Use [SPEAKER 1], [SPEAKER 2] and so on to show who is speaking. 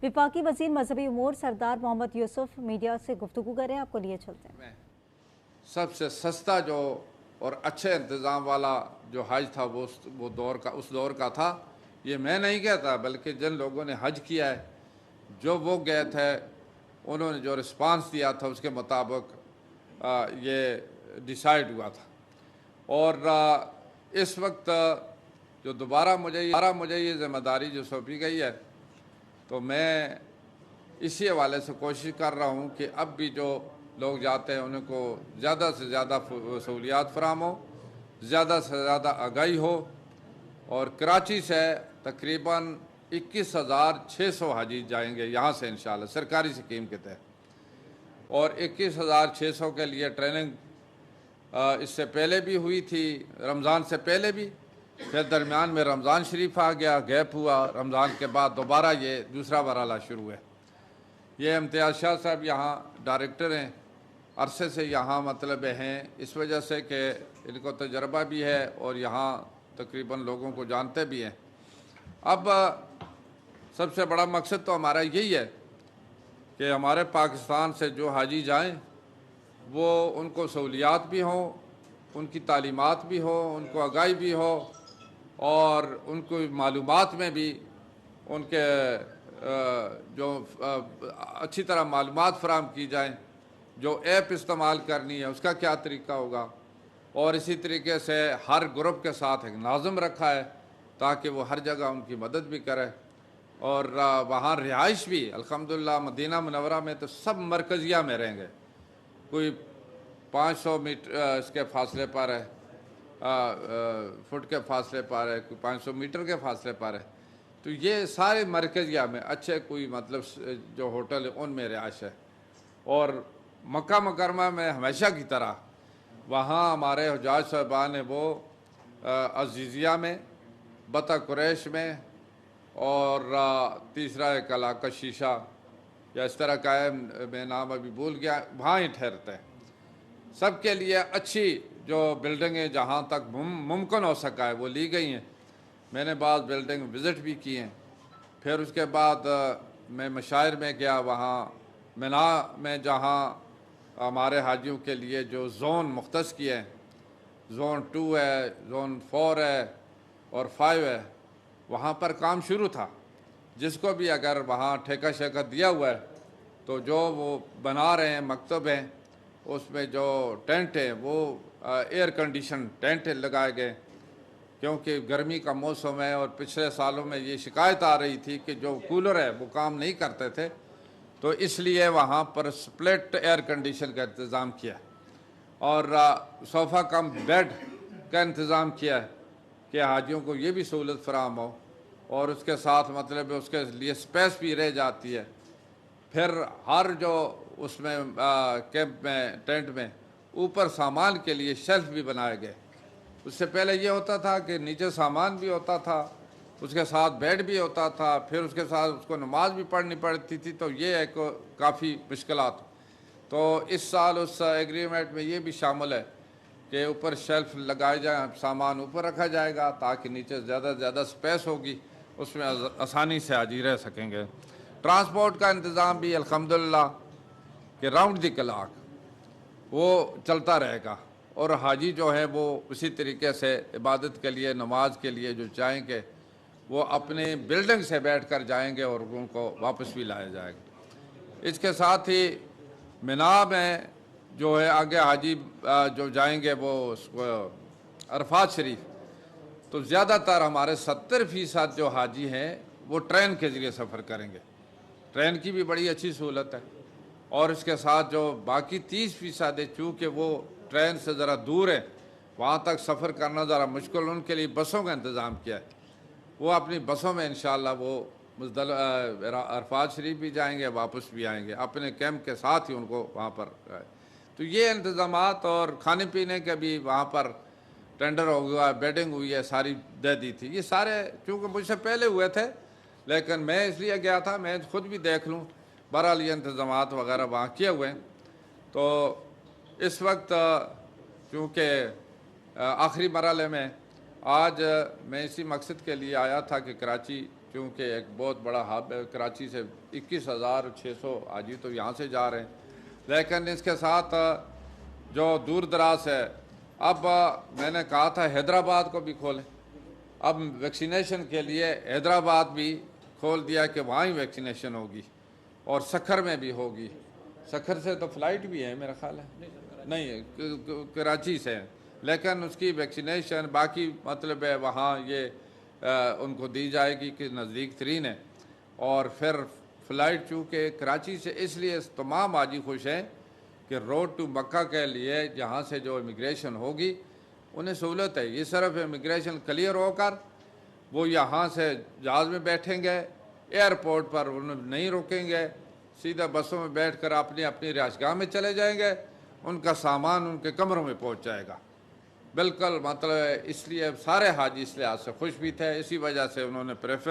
[SPEAKER 1] विफाकी वज़ीर मजहबी उमूर सरदार मोहम्मद यूसुफ मीडिया से गुफ्तगू करें, आपको लिए चलते हैं।
[SPEAKER 2] सबसे सस्ता जो और अच्छे इंतज़ाम वाला जो हज था वो उस दौर का था। ये मैं नहीं कहता, बल्कि जिन लोगों ने हज किया है, जो वो गए थे, उन्होंने जो रिस्पांस दिया था उसके मुताबिक ये डिसाइड हुआ था। और इस वक्त जो दोबारा मुझे ये ज़िम्मेदारी जो सौंपी गई है, तो मैं इसी हवाले से कोशिश कर रहा हूँ कि अब भी जो लोग जाते हैं उनको ज़्यादा से ज़्यादा सहूलियात फराहम हो, ज़्यादा से ज़्यादा आगाही हो। और कराची से तकरीबन 21,600 हाजी जाएंगे यहाँ से इंशाल्लाह सरकारी स्कीम के तहत। और 21,600 के लिए ट्रेनिंग इससे पहले भी हुई थी, रमज़ान से पहले भी, फिर दरमियान में रमज़ान शरीफ आ गया, गैप हुआ, रमज़ान के बाद दोबारा ये दूसरा मरहला शुरू है। ये इम्तियाज़ शाह साहब यहाँ डायरेक्टर हैं, अरसे से यहाँ मतलब हैं, इस वजह से कि इनको तजर्बा भी है और यहाँ तकरीबन लोगों को जानते भी हैं। अब सबसे बड़ा मकसद तो हमारा यही है कि हमारे पाकिस्तान से जो हाजी जाएं वो उनको सहूलियात भी हों, उनकी तालीमात भी हो, उनको आगाही भी हो, और उनको मालूमात में भी उनके जो अच्छी तरह मालूमात फराहम की जाएँ, जो ऐप इस्तेमाल करनी है उसका क्या तरीका होगा। और इसी तरीके से हर ग्रुप के साथ एक नाज़िम रखा है ताकि वो हर जगह उनकी मदद भी करे। और वहाँ रिहाइश भी अल्हम्दुलिल्लाह मदीना मुनव्वरा में तो सब मरकज़िया में रहेंगे, कोई 500 मीटर इसके फासले पर है, फुट के फासले पर है, कोई 500 मीटर के फासले पर है। तो ये सारे मरकज़िया में अच्छे कोई मतलब जो होटल है उनमें रिहाइश है। और मक्का मुकरमा में हमेशा की तरह वहाँ हमारे हुज्जाज साहबान ने वो अज़ीज़िया में, बता कुरैश में, और तीसरा एक इलाका शीशा या इस तरह का है, मैं नाम अभी भूल गया, वहाँ ही ठहरते हैं। सबके लिए अच्छी जो बिल्डिंगें जहाँ तक मुमकिन हो सका है वो ली गई हैं। मैंने बाद बिल्डिंग विज़िट भी किए हैं। फिर उसके बाद मैं मशायर में गया, वहाँ मिना में जहाँ हमारे हाजियों के लिए जो ज़ोन मुख्तस किए हैं, ज़ोन 2 है, ज़ोन 4 है और 5 है, वहाँ पर काम शुरू था। जिसको भी अगर वहाँ ठेका शेका दिया हुआ है तो जो वो बना रहे हैं मकतब हैं, उसमें जो टेंट है वो एयर कंडीशन टेंट लगाए गए, क्योंकि गर्मी का मौसम है और पिछले सालों में ये शिकायत आ रही थी कि जो कूलर है वो काम नहीं करते थे, तो इसलिए वहाँ पर स्प्लिट एयर कंडीशन का इंतज़ाम किया और सोफ़ा कम बेड का इंतज़ाम किया है कि हाजियों को ये भी सहूलत फराहम हो। और उसके साथ मतलब उसके लिए स्पेस भी रह जाती है। फिर हर जो उसमें कैंप में, टेंट में ऊपर सामान के लिए शेल्फ भी बनाए गए। उससे पहले ये होता था कि नीचे सामान भी होता था, उसके साथ बेड भी होता था, फिर उसके साथ उसको नमाज भी पढ़नी पड़ती थी, तो ये एक काफ़ी मुश्किलात। तो इस साल उस एग्रीमेंट में ये भी शामिल है कि ऊपर शेल्फ लगाए जाए, सामान ऊपर रखा जाएगा ताकि नीचे ज़्यादा से ज़्यादा स्पेस होगी, उसमें आसानी से हाजी रह सकेंगे। ट्रांसपोर्ट का इंतज़ाम भी अल्हम्दुलिल्लाह कि राउंड द क्लॉक वो चलता रहेगा, और हाजी जो है वो उसी तरीके से इबादत के लिए, नमाज के लिए जो जाएंगे वो अपने बिल्डिंग से बैठकर जाएंगे और उनको वापस भी लाया जाएगा। इसके साथ ही मिना में जो है आगे हाजी जो जाएंगे वो अरफात शरीफ, तो ज़्यादातर हमारे 70% जो हाजी हैं वो ट्रेन के ज़रिए सफ़र करेंगे। ट्रेन की भी बड़ी अच्छी सहूलत है। और इसके साथ जो बाकी 30% है, चूँकि वो ट्रेन से ज़रा दूर है, वहाँ तक सफ़र करना ज़रा मुश्किल, उनके लिए बसों का इंतज़ाम किया है। वो अपनी बसों में इंशाअल्लाह वो अरफात शरीफ भी जाएंगे, वापस भी आएंगे अपने कैंप के साथ ही उनको वहाँ पर। तो ये इंतज़ामात और खाने पीने के भी वहाँ पर टेंडर हो गया, बेडिंग हुई है, सारी दे दी थी। ये सारे चूँकि मुझसे पहले हुए थे, लेकिन मैं इसलिए गया था मैं ख़ुद भी देख लूँ। बहरहाल ये इंतज़ामात वगैरह वहाँ किए हुए हैं। तो इस वक्त चूँकि आखिरी मरहले में आज मैं इसी मकसद के लिए आया था कि कराची چونکہ ایک بہت بڑا ہب ہے، کراچی سے 21,600 حاجی تو یہاں سے جا رہے ہیں، لیکن اس کے ساتھ جو دور دراز ہے، اب میں نے کہا تھا حیدرآباد کو بھی کھولیں، اب ویکسینیشن کے لیے حیدرآباد بھی کھول دیا کہ وہاں ہی ویکسینیشن ہوگی، اور سکھر میں بھی ہوگی۔ سکھر سے تو فلائٹ بھی ہے میرا خیال ہے، نہیں کراچی سے، لیکن اس کی ویکسینیشن باقی مطلب ہے وہاں یہ ان کو دی جائے گی کہ نزدیک ترین ہے، اور پھر فلائٹ چونکہ کراچی سے اس لیے تمام حاجی خوش ہیں کہ روڈ ٹو مکہ کے لیے جہاں سے جو امیگریشن ہوگی انہیں سہولت ہے، یہ صرف امیگریشن کلیئر ہو کر وہ یہاں سے جہاز میں بیٹھیں گے، ایئرپورٹ پر انہیں نہیں روکیں گے، سیدھا بسوں میں بیٹھ کر اپنی اپنی رہائش گاہ میں چلے جائیں گے، ان کا سامان ان کے کمروں میں پہنچ جائے گا۔ بالکل مطلب اس لیے سارے حاجی اس لحاظ سے خوش بھی تھے، اسی وجہ سے انہوں نے پریفر